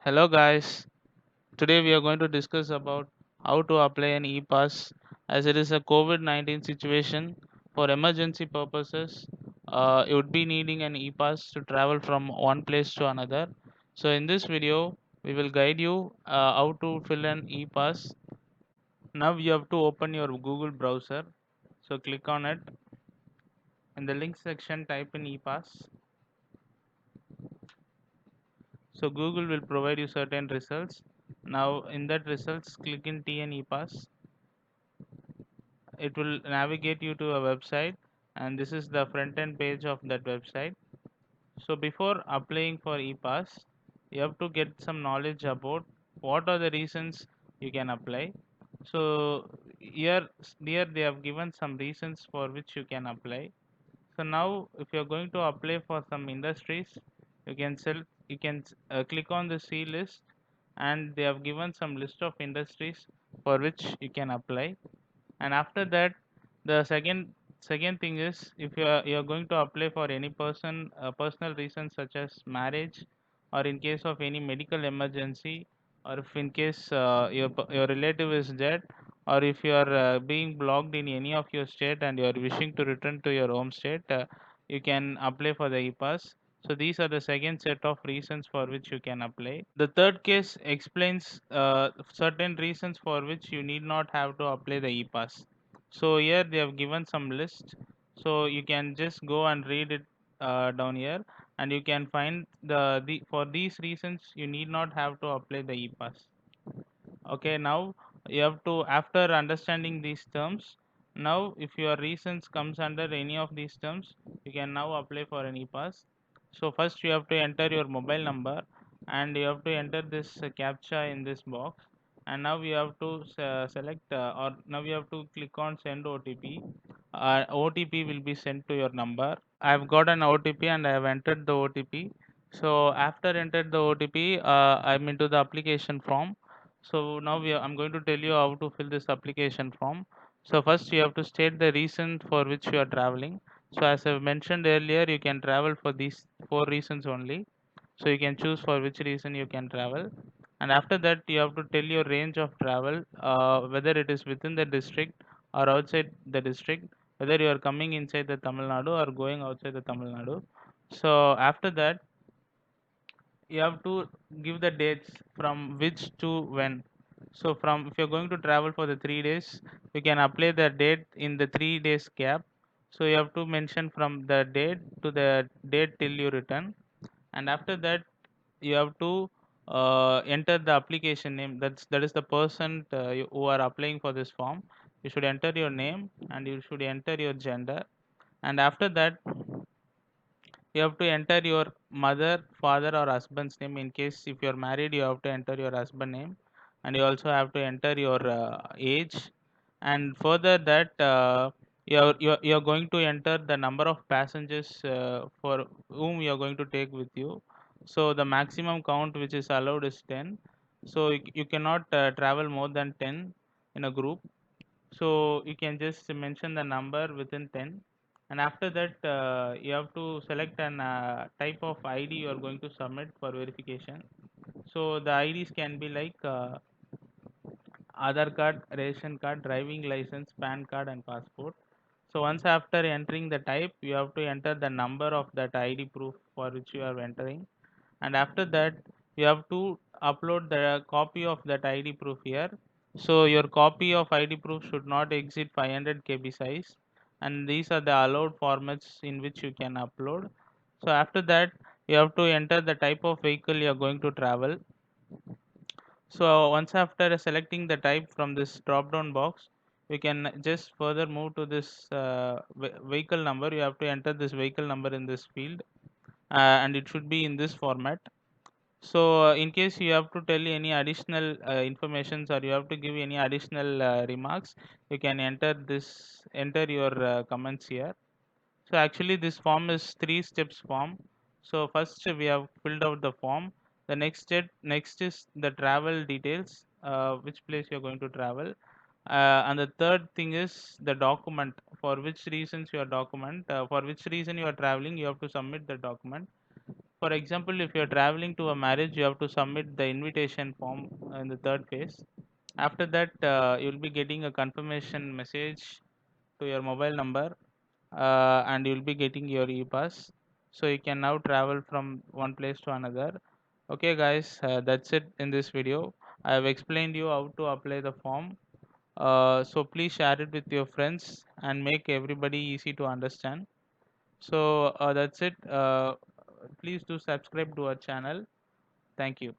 Hello guys, today we are going to discuss about how to apply an e-pass as it is a COVID-19 situation. For emergency purposes, you would be needing an e-pass to travel from one place to another. So in this video, we will guide you how to fill an e-pass. Now you have to open your Google browser. So click on it. In the link section, type in e-pass. So Google will provide you certain results. Now in that results, click in TN e-pass. It will navigate you to a website, and this is the front end page of that website. So before applying for ePass, you have to get some knowledge about what are the reasons you can apply. So here they have given some reasons for which you can apply. So now if you are going to apply for some industries, you can click on the C list, and they have given some list of industries for which you can apply. And after that, the second thing is, if you are going to apply for any personal reasons such as marriage, or in case of any medical emergency, or if in case your relative is dead, or if you are being blocked in any of your state and you are wishing to return to your home state, you can apply for the e-pass. So these are the second set of reasons for which you can apply. The third case explains certain reasons for which you need not have to apply the e-pass. So here they have given some list. So you can just go and read it down here, and you can find the for these reasons you need not have to apply the e-pass. Okay, now you have to, after understanding these terms, now if your reasons comes under any of these terms, you can now apply for an e-pass. So first you have to enter your mobile number, and you have to enter this captcha in this box, and now you have to select or now you have to click on send OTP. OTP will be sent to your number. I've got an OTP and I have entered the OTP. So after entered the OTP, I'm into the application form. So now I'm going to tell you how to fill this application form. So first you have to state the reason for which you are traveling. So as I mentioned earlier, you can travel for these four reasons only. So you can choose for which reason you can travel. And after that, you have to tell your range of travel, whether it is within the district or outside the district, whether you are coming inside the Tamil Nadu or going outside the Tamil Nadu. So after that, you have to give the dates from which to when. So from, if you're going to travel for the 3 days, you can apply the date in the 3 days gap. So you have to mention from the date to the date till you return. And after that, you have to enter the application name. That is the person who are applying for this form. You should enter your name and you should enter your gender. And after that, you have to enter your mother, father, or husband's name. In case if you're married, you have to enter your husband name, and you also have to enter your age. And further that, you're going to enter the number of passengers for whom you're going to take with you. So the maximum count which is allowed is 10. So you cannot travel more than 10 in a group. So you can just mention the number within 10. And after that, you have to select an type of ID you are going to submit for verification. So the IDs can be like Aadhaar card, ration card, driving license, PAN card, and passport. So once after entering the type, you have to enter the number of that ID proof for which you are entering. And after that, you have to upload the copy of that ID proof here. So your copy of ID proof should not exceed 500 KB size, and these are the allowed formats in which you can upload. So after that, you have to enter the type of vehicle you are going to travel. So once after selecting the type from this drop down box, we can just further move to this vehicle number. You have to enter this vehicle number in this field, and it should be in this format. So in case you have to tell any additional informations, or you have to give any additional remarks, you can enter your comments here. So actually this form is 3 steps form. So first we have filled out the form. The next is the travel details, which place you're going to travel. And the third thing is the document, for which reasons your document, for which reason you are traveling, you have to submit the document. for example, if you're traveling to a marriage, you have to submit the invitation form in the third phase. After that, you'll be getting a confirmation message to your mobile number, and you'll be getting your e-pass. So you can now travel from one place to another. Okay, guys, that's it in this video. I have explained you how to apply the form. So please share it with your friends and make everybody easy to understand. So that's it. Please do subscribe to our channel. Thank you.